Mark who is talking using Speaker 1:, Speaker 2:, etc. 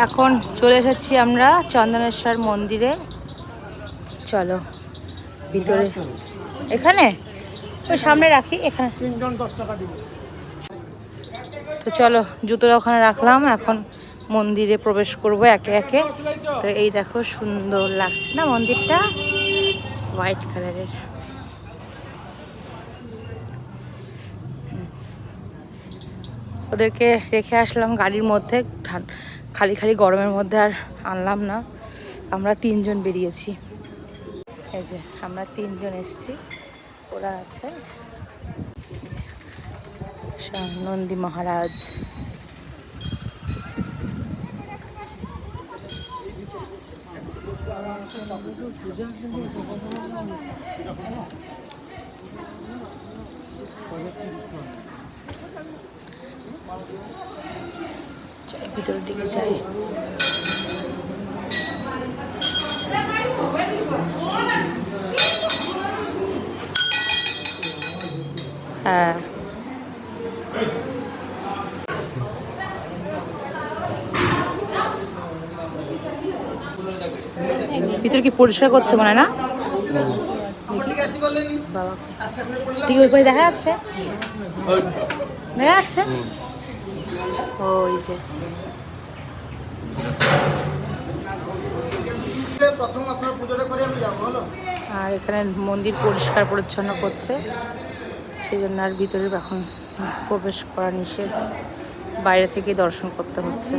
Speaker 1: এখন চলে এসেছি আমরা চন্দনেশ্বর মন্দিরে। চলো ভিতরে, এখানে ওই সামনে রাখি, এখানে
Speaker 2: 3 জন 10 টাকা দিব।
Speaker 1: তো চলো জুতোটা ওখানে রাখলাম, এখন মন্দিরে প্রবেশ করব একে একে। তো এই দেখো সুন্দর লাগছে না মন্দিরটা, হোয়াইট কালারের। ওদেরকে রেখে আসলাম গাড়ির মধ্যে, খালি খালি গরমের মধ্যে আর আনলাম না। আমরা 3 জন বেরিয়েছি, এই যে আমরা 3 জন এসেছি, ওরা আছে নন্দী মহারাজ। ভিতরের দিকে যাই। হ্যাঁ ভিতরে কি পরিষ্কার করছে মনে হয় না? বাবা ঠিক ওই পাশে দেখা যাচ্ছে, দেখা যাচ্ছে ওই যে। আর এখানে মন্দির পরিষ্কার পরিচ্ছন্ন করছে, সেই জন্য আর ভিতরে এখন প্রবেশ করা নিষেধ, বাইরে থেকে দর্শন করতে হচ্ছে।